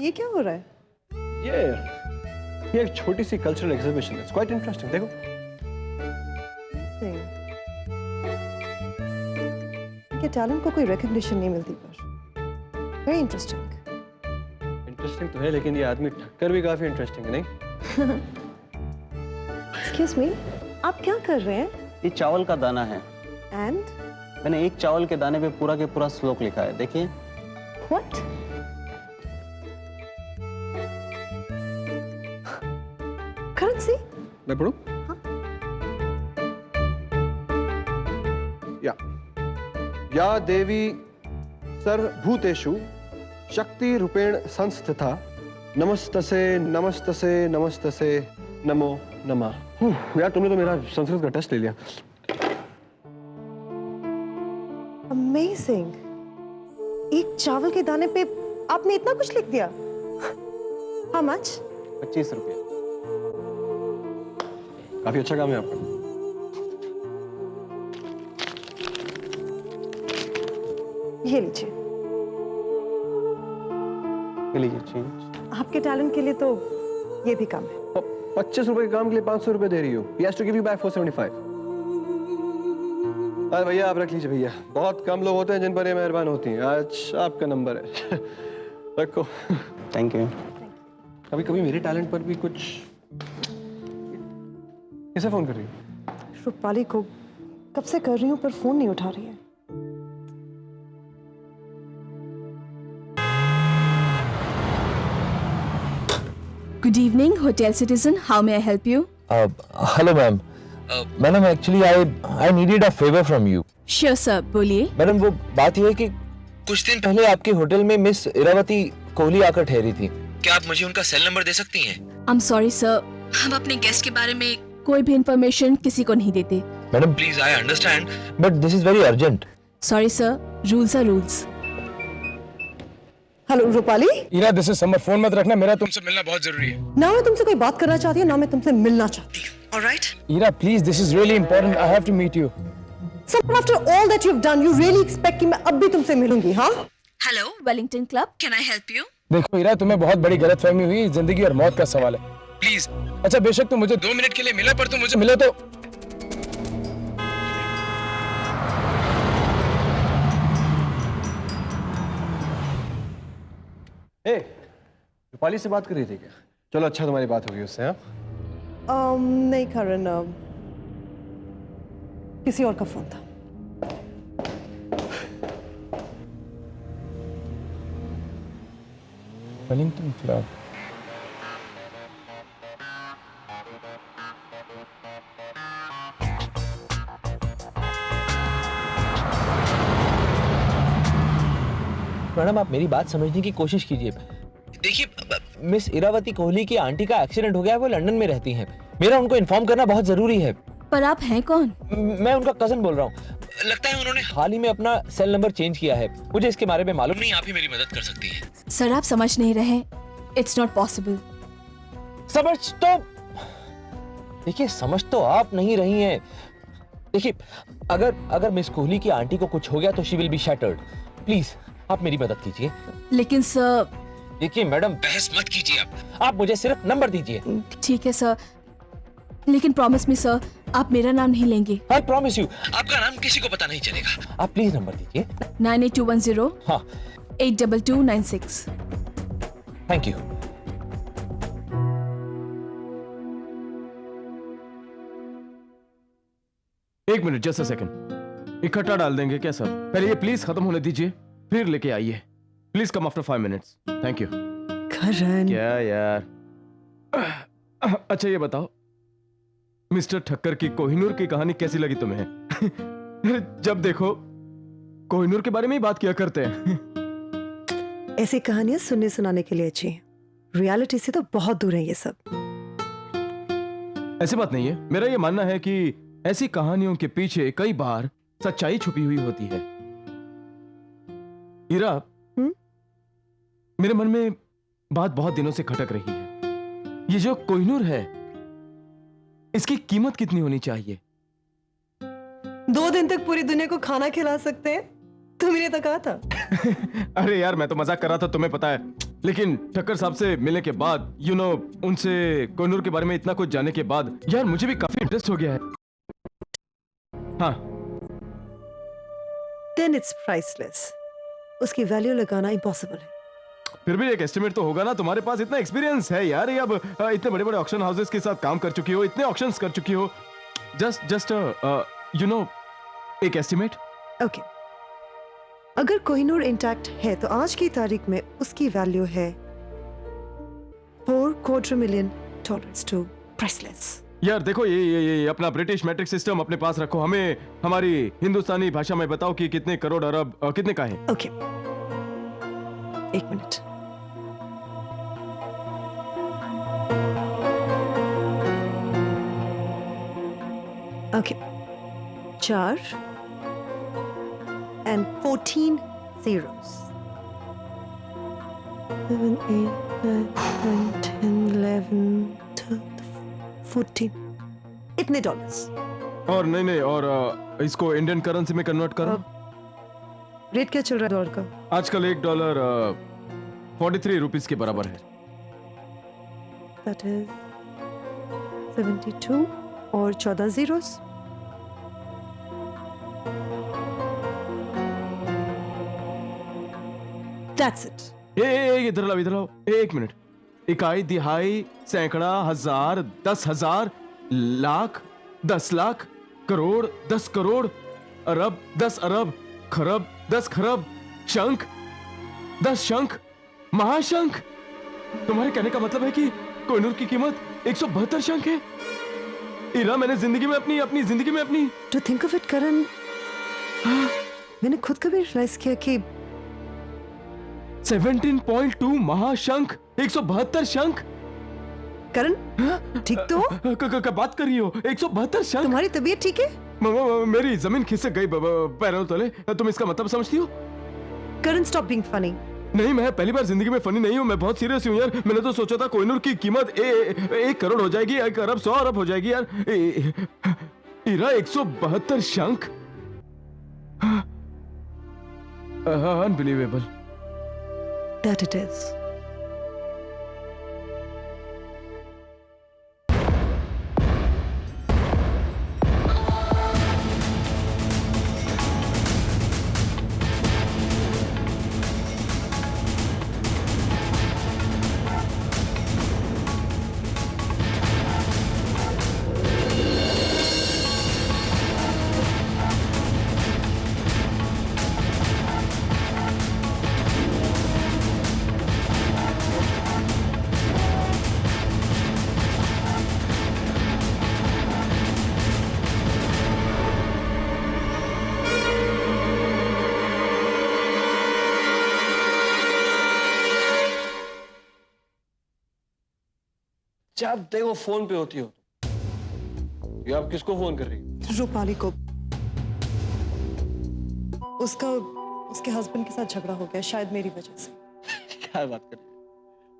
ये क्या हो रहा है? ये एक छोटी सी कल्चरल एग्जीबिशन है, इट्स क्वाइट इंटरेस्टिंग। देखो इनके टैलेंट को कोई रिकॉग्निशन नहीं मिलती, पर वेरी इंटरेस्टिंग। इंटरेस्टिंग तो है, लेकिन ये आदमी ठक्कर भी काफी इंटरेस्टिंग है, नहीं? एक्सक्यूज मी, आप क्या कर रहे हैं? ये चावल का दाना है। एंड मैंने एक चावल के दाने पे पूरा के पूरा श्लोक लिखा है, देखिए। व्हाट? करेंसी? मैं पढ़ूं? हाँ। या देवी सर्वभूतेषु शक्ति रूपेण संस्थिता नमस्तसे नमस्तसे नमस्तसे नमो नमः। यार तुमने तो मेरा संस्कृत का टेस्ट ले लिया। अमेजिंग। एक चावल के दाने पे आपने इतना कुछ लिख दिया। How much? 25 रुपये। काफी अच्छा काम है आपका। ये लीजिए। ये लीजिए चेंज। आपके टैलेंट के लिए तो ये भी कम है। 25 रुपए के काम के लिए 500 रुपए दे रही हो। He has to give you back 475। अरे भैया आप रख लीजिए भैया, बहुत कम लोग होते हैं जिन पर ये मेहरबान होती हैं। आज आपका नंबर है। रखो। Thank you. कभी कभी मेरे टैलेंट पर भी कुछ। किसे फोन कर रही हो? रूपाली को कब से कर रही हूँ, पर फोन नहीं उठा रही है। Good evening, Hotel Citizen. How may I help you? Hello, ma'am. Madam, actually, I needed a favor from you. Sure, sir. बोलिए। मैडम वो बात ये है कि कुछ दिन पहले आपके होटल में मिस इरावती कोहली आकर ठहरी थी। क्या आप मुझे उनका सेल नंबर दे सकती हैं? I'm sorry, sir. हम अपने गेस्ट के बारे में कोई भी इंफॉर्मेशन किसी को नहीं देते। Madam please, I understand, but this is very urgent. Sorry, sir. Rules are rules. Hello Rupali. Ira, this is Samar, phone मत रखना, मेरा तुमसे मिलना बहुत जरूरी है। ना मैं तुमसे कोई बात करना चाहती हूँ, ना मैं तुमसे मिलना चाहती हूँ। Alright? Ira please, this is really important, I have to meet you. Samar, after all that you have done, you really expect कि मैं अब भी तुमसे मिलूंगी? हाँ? Hello, Wellington Club. Can I help you? देखो इरा, तुम्हें बहुत बड़ी गलतफहमी हुई, जिंदगी और मौत का सवाल है, प्लीज। अच्छा बेशक तुम मुझे 2 मिनट के लिए मिला, पर तुम मुझे मिले तो। रूपाली से बात कर रही थी क्या? चलो अच्छा, तुम्हारी बात होगी उससे। हाँ नहीं करण, किसी और का फोन था। Wellington club. मैडम आप मेरी बात समझने की कोशिश कीजिए। देखिए, मिस इरावती कोहली की आंटी का एक्सीडेंट हो गया है, वो लंदन में रहती हैं। मेरा उनको इन्फॉर्म करना बहुत जरूरी है। पर आप हैं कौन? मैं उनका कजन बोल रहा हूँ। लगता है उन्होंने हाल ही में अपना सेल नंबर चेंज किया है। मुझे इसके बारे में मालूम नहीं, आप ही मेरी मदद कर सकती हैं। सर आप समझ नहीं रहे। It's not possible. समझ तो देखिए, समझ तो आप नहीं रही हैं। देखिए, अगर मिस कोहली की आंटी को कुछ हो गया तो she will be shattered. Please आप मेरी मदद कीजिए। लेकिन सर। देखिए मैडम, बहस मत कीजिए। आप मुझे सिर्फ नंबर दीजिए। ठीक है सर, लेकिन प्रॉमिस मी सर, आप मेरा नाम नहीं लेंगे। आई प्रॉमिस यू, आपका नाम किसी को पता नहीं चलेगा। आप प्लीज नंबर दीजिए। 98210 हाँ 82296। Thank you. एक मिनट, जस्ट अ सेकंड। इकट्ठा डाल देंगे क्या सब? पहले ये प्लीज खत्म होने दीजिए, फिर लेके आइए। Please come after 5 minutes. Thank you. Karan, क्या यार। अच्छा ये बताओ, मिस्टर ठक्कर की कोहिनूर की कहानी कैसी लगी तुम्हें? जब देखो कोहिनूर के बारे में ही बात किया करते हैं। ऐसी कहानियां सुनने सुनाने के लिए अच्छी हैं, रियलिटी से तो बहुत दूर है ये सब। ऐसी बात नहीं है, मेरा ये मानना है कि ऐसी कहानियों के पीछे कई बार सच्चाई छुपी हुई होती है। हीरा, मेरे मन में बात बहुत दिनों से खटक रही है। ये जो कोहिनूर है, इसकी कीमत कितनी होनी चाहिए? 2 दिन तक पूरी दुनिया को खाना खिला सकते हैं, तुमने तो कहा था। अरे यार, मैं तो मजाक कर रहा था, तुम्हें पता है। लेकिन ठक्कर साहब से मिलने के बाद उनसे कोहिनूर के बारे में इतना कुछ जानने के बाद यार मुझे भी काफी इंटरेस्ट हो गया है। हाँ, देन इट्स प्राइसलेस। उसकी वैल्यू लगाना इम्पॉसिबल है। फिर भी एक एस्टिमेट तो होगा ना। तुम्हारे पास इतना एक्सपीरियंस है यार, ये अब इतने बड़े बड़े ऑक्शन हाउसेस के साथ काम कर चुकी हो, इतने ऑक्शंस कर चुकी हो। जस्ट एक एस्टिमेट। ओके, अगर कोहिनूर इंटैक्ट है तो आज की तारीख में उसकी वैल्यू है $4 million टू प्राइसलेस। यार देखो, ये अपना ब्रिटिश मैट्रिक सिस्टम अपने पास रखो, हमें हमारी हिंदुस्तानी भाषा में बताओ कि कितने करोड़ अरब कितने का है। ओके, एक मिनट। Okay, 4 and 14 zeros. 7, 8, 9, 10, 11, 12, 14. इतने डॉलर्स। और नहीं, और इसको इंडियन करेंसी में कन्वर्ट करो। रेट क्या चल रहा है डॉलर का? आजकल $1 43 रुपीस के बराबर है। That is 72 और 14 zeros. That's it. इधर लाओ, एक मिनट। इकाई, दिहाई, सैकड़ा, हजार, 10,000, लाख, 10 लाख, करोड़, 10 करोड़, अरब, 10 अरब, खरब, 10 खरब, शंख, 10 शंख, महाशंख। तुम्हारे कहने का मतलब है कि कोहिनूर की कीमत 172 शंख है। इरा, मैंने जिंदगी में अपनी जिंदगी में अपनी To think of it, करण, मैंने खुद कभी रियलाइज किया कि 17.2 महाशंख, 172 शंख। करण, ठीक तो हो? बात कर रही हो? 172 शंख। तुम्हारी तबीयत ठीक है? मेरी जमीन खिसक गई पैरों तले। तुम इसका मतलब समझती हो? करण, स्टॉप बीइंग फनी। नहीं, मैं पहली बार जिंदगी में फनी नहीं हूँ, मैं बहुत सीरियस हूँ यार। मैंने तो सोचा था कोहिनूर की कीमत 1 करोड़ हो जाएगी, 1 अरब, 100 अरब हो जाएगी यार। इरा, 172 शंख। अनबिलीवेबल। That it is. जब देखो फोन पे होती हो। ये आप किसको फोन कर रही हो? रूपाली को। उसके हस्बैंड के साथ झगड़ा हो गया, शायद मेरी वजह से। क्या बात कर रही हो?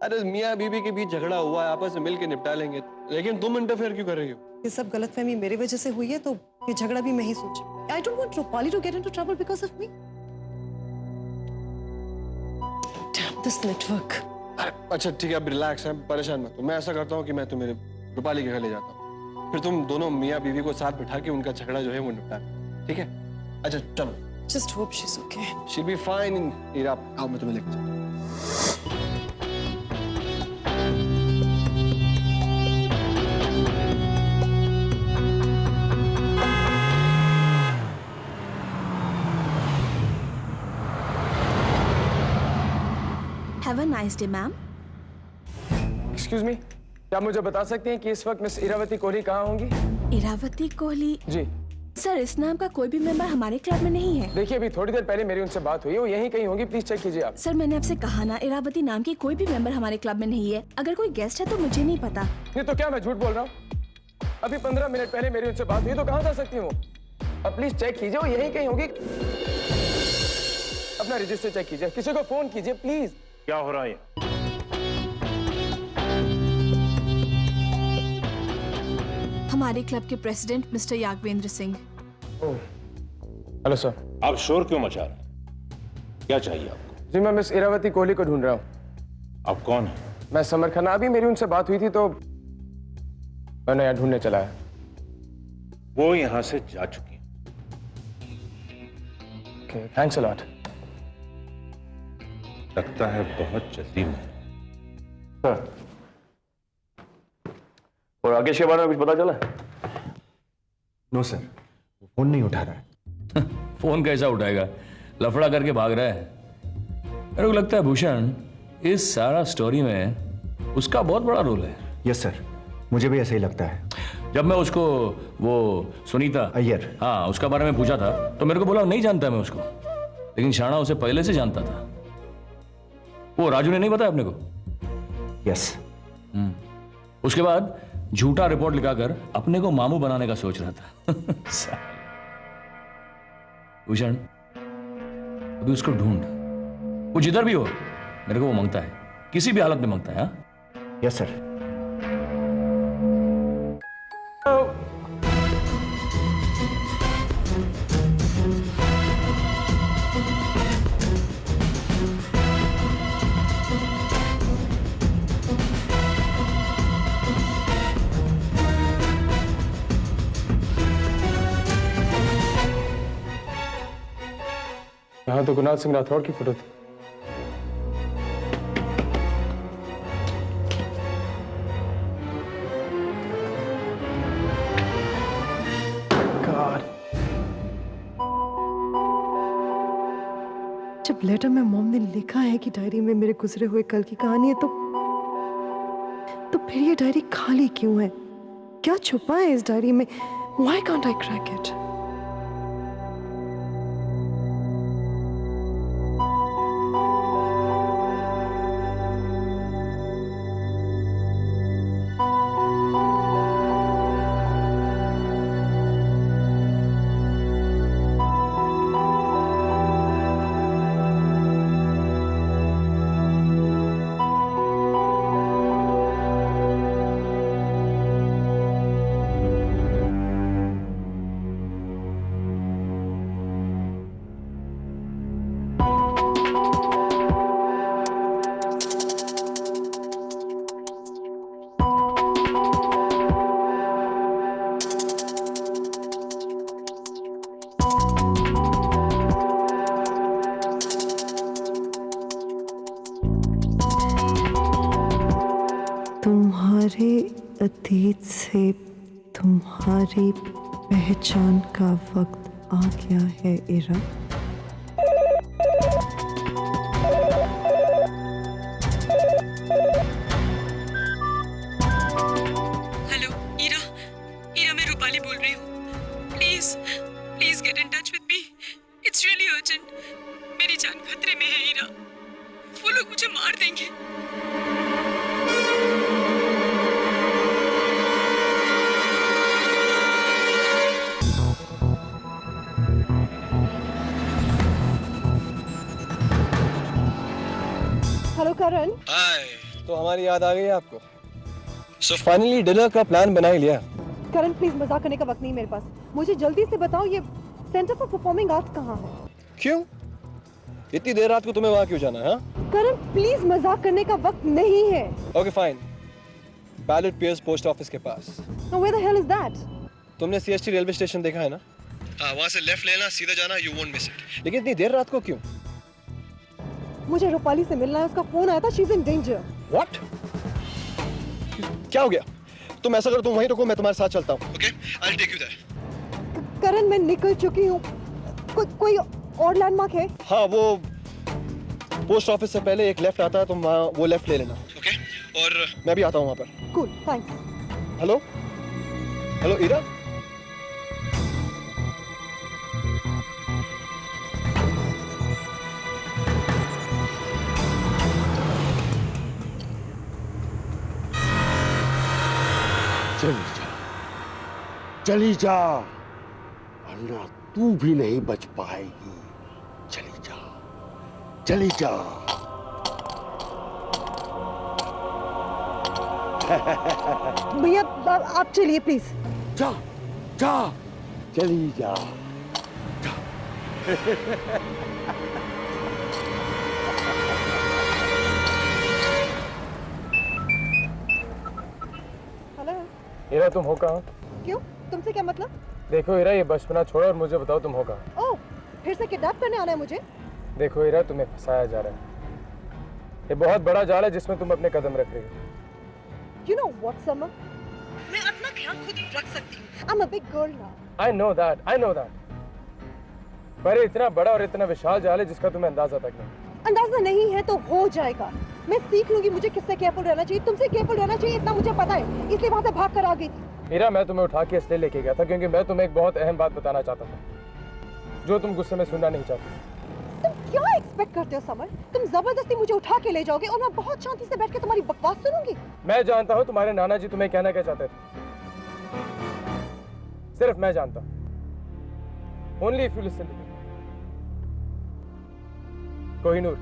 अरे मियाँ बीबी के बीच झगड़ा हुआ है, आपस में मिल के निपटा लेंगे, लेकिन तुम इंटरफेयर क्यों कर रही हो? ये सब गलतफहमी मेरी वजह से हुई है, तो ये झगड़ा भी मैं ही सोची। I don't want Rupali to get into trouble because of me. Damn this network. अच्छा ठीक है, अब रिलैक्स है, परेशान मत हो। मैं ऐसा करता हूँ कि मैं तुम्हें रूपाली के घर ले जाता हूँ, फिर तुम दोनों मियाँ बीवी को साथ बिठा के उनका झगड़ा जो है वो निपटा, ठीक है? अच्छा चलो। Just hope she's okay. She'll be fine. इरा, आओ मैं तुम्हें लेके चलता हूँ। Have a nice day, ma'am. Excuse me, क्या आप मुझे बता सकते हैं कि इस वक्त मिस इरावती कोहली कहाँ होंगी? इरावती कोहली? जी सर, इस नाम का कोई भी मेंबर हमारे क्लब में नहीं है। देखिए, अभी थोड़ी देर पहले मेरी उनसे बात हुई है, वो यहीं कहीं होंगी, प्लीज चेक कीजिए आप। सर, मैंने आपसे कहा ना, इरावती नाम की कोई भी मेंबर हमारे क्लब में नहीं है। अगर कोई गेस्ट है तो मुझे नहीं पता। नहीं तो क्या मैं झूठ बोल रहा हूँ? अभी 15 मिनट पहले मेरी उनसे बात हुई, तो कहाँ जा सकती हूँ? अब प्लीज चेक कीजिए, वो यहीं कहीं होगी। अपना रजिस्टर चेक कीजिए, किसी को फोन कीजिए प्लीज। क्या हो रहा है? हमारे क्लब के president mister Yagvendra Singh. Hello sir. आप शोर क्यों मचा रहे हैं? क्या चाहिए आपको? जी मैं मिस इरावती कोहली को ढूंढ रहा हूँ। आप कौन है? मैं समर खन्ना। अभी मेरी उनसे बात हुई थी तो मैंने यहाँ ढूंढने चला है। वो यहां से जा चुकी हैं। Okay, thanks a lot. लगता है बहुत जल्दी में। और आगे के बारे में कुछ पता चला? नो सर, वो फोन नहीं उठा रहा है। फोन कैसा उठाएगा? लफड़ा करके भाग रहा है। मेरे को लगता है भूषण, इस सारा स्टोरी में उसका बहुत बड़ा रोल है। यस सर, मुझे भी ऐसा ही लगता है। जब मैं उसको वो सुनीता अय्यर, हाँ उसका बारे में पूछा था तो मेरे को बोला नहीं जानता मैं उसको, लेकिन शाना उसे पहले से जानता था। वो राजू ने नहीं बताया अपने को। यस। उसके बाद झूठा रिपोर्ट लिखाकर अपने को मामू बनाने का सोच रहा था। भूषण, अभी उसको ढूंढ, वो जिधर भी हो मेरे को वो मांगता है, किसी भी हालत में मांगता है। हाँ यस सर। यहाँ तो कुणाल सिंह राठौड़ की फोटो थी। जब लेटर में मॉम ने लिखा है कि डायरी में मेरे गुजरे हुए कल की कहानी है तो फिर ये डायरी खाली क्यों है? क्या छुपा है इस डायरी में? Why can't I crack it? तुम्हारे अतीत से तुम्हारी पहचान का वक्त आ गया है इरा। हेलो ईरा, ईरा मैं रूपाली बोल रही हूँ। Please please get in touch with me, it's really urgent. मेरी जान खतरे में है ईरा, वो लोग मुझे मार देंगे। हेलो करण। हाय, तो हमारी याद आ गई आपको? सो फाइनली डिनर का प्लान बना ही लिया। करण प्लीज, मजाक करने का वक्त नहीं मेरे पास। मुझे जल्दी से बताओ ये सेंटर फॉर परफॉर्मिंग आर्ट्स कहाँ है? क्यों? इतनी देर रात को तुम्हें वहां क्यों जाना है? हाँ? करण प्लीज, मजाक करने का वक्त नहीं है। Okay fine, Ballard Piers post office के पास। Now where the hell is that? तुमने सीएसटी रेलवे स्टेशन देखा है ना? हाँ, वहां से लेफ्ट लेना, सीधा जाना, यू वोंट मिस इट। लेकिन इतनी देर रात को क्यों? मुझे रूपाली से मिलना है, उसका फोन आया था, she is in danger. What? क्या हो गया? तुम ऐसा करो, तुम वहीं रुको, मैं तुम्हारे साथ चलता हूँ। Okay, I will take you there. Karan मैं निकल चुकी हूँ। कोई और लैंडमार्क है? हाँ, वो पोस्ट ऑफिस से पहले एक लेफ्ट आता है, तुम वहाँ वो लेफ्ट ले लेना। ओके, और मैं भी आता हूँ वहाँ पर। Cool, thanks. Hello hello Ira. चली जा, वरना तू भी नहीं बच पाएगी। चली जा, चली जा। भैया आप चलिए प्लीज। जा जा, चली जा, जा। हीरा तुम हो कहाँ? क्यों? तुमसे क्या मतलब? देखो हीरा, ये बचपना छोड़ो और मुझे बताओ तुम हो कहाँ? ओह, फिर से किडनैप करने आना है मुझे? देखो हीरा, तुम्हें फंसाया जा रहा है। ये बहुत बड़ा जाल है जिसमें तुम अपने कदम रख रही हो। You know what, Sama? मैं अपना ख्याल खुद रख सकती हूँ। I'm a big girl now. I know that. पर ये इतना बड़ा और इतना विशाल जाल है जिसका तुम्हें अंदाजा तक नहीं। अंदाजा नहीं है तो हो जाएगा। मैं सीख लूंगी मुझे किससे केयरफुल रहना चाहिए। तुमसे केयरफुल रहना चाहिए, इतना मुझे पता है। इसलिए वहां से भाग कर आ गई थी। हीरा, मैं तुम्हें उठा के इसलिए लेके गया था क्योंकि मैं तुम्हें एक बहुत अहम बात बताना चाहता था जो तुम गुस्से में सुनना नहीं चाहती। तुम क्या एक्सपेक्ट करते हो समर? तुम जबरदस्ती मुझे उठा के ले जाओगे और मैं बहुत शांति से बैठ के तुम्हारी बकवास सुनूंगी। मैं जानता हूँ तुम्हारे नाना जी तुम्हें कहना क्या चाहते थे। सिर्फ मैं जानता हूँ। Only if you listen to me. Kohinoor,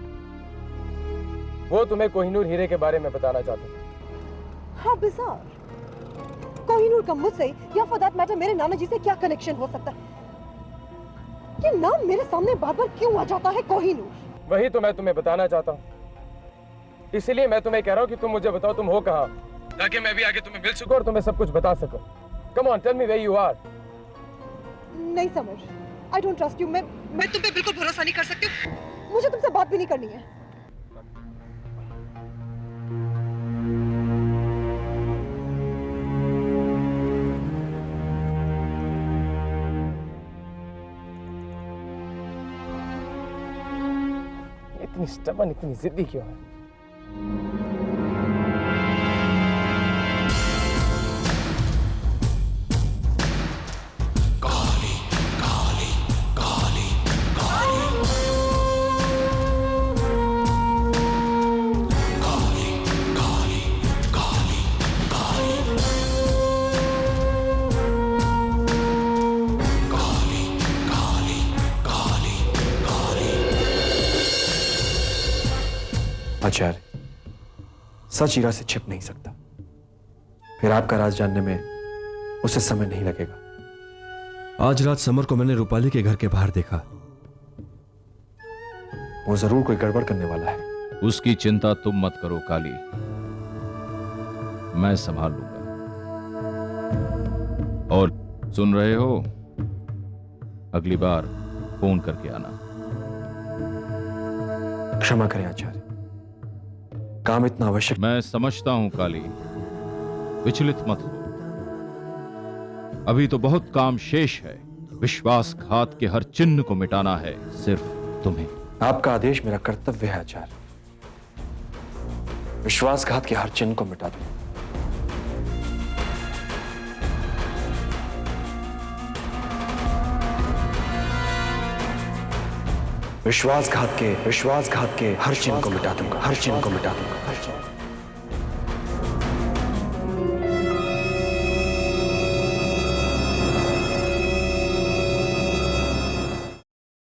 वो तुम्हें कोहिनूर हीरे के बारे में बताना चाहते थे। हाँ, बिजार। कोहिनूर का मुझसे या फॉर दैट मैटर मेरे नाना जी से क्या कनेक्शन हो सकता है? ये नाम मेरे सामने बार-बार क्यों आ जाता है, कोहिनूर? वही तो मैं तुम्हें बताना चाहता हूँ। इसलिए मैं तुम्हें कह रहा हूँ कि तुम मुझे बताओ तुम हो कहाँ, ताकि मैं भी आगे तुम्हें मिल सकूं और तुम्हें सब कुछ बता सकूं। Come on, tell me where you are. नहीं समझ। I don't trust you. मैं तुम पे बिल्कुल भरोसा नहीं कर सकती हूँ। मुझे तुमसे बात भी नहीं करनी है। इतनी स्टबन, इतनी जिद्दी क्यों है? आचार्य, सच हीरा से छिप नहीं सकता। फिर आपका राज जानने में उसे समय नहीं लगेगा। आज रात समर को मैंने रूपाली के घर के बाहर देखा। वो जरूर कोई गड़बड़ करने वाला है। उसकी चिंता तुम मत करो काली, मैं संभाल लूंगा। और सुन रहे हो, अगली बार फोन करके आना। क्षमा करें आचार्य, काम इतना आवश्यक। मैं समझता हूं काली, विचलित मत हो। अभी तो बहुत काम शेष है। विश्वासघात के हर चिन्ह को मिटाना है सिर्फ तुम्हें। आपका आदेश मेरा कर्तव्य है आचार्य। विश्वासघात के हर चिन्ह को मिटा दो। विश्वासघात के हर चिन्ह को मिटा दूंगा, हर चिन्ह को मिटा दूंगा।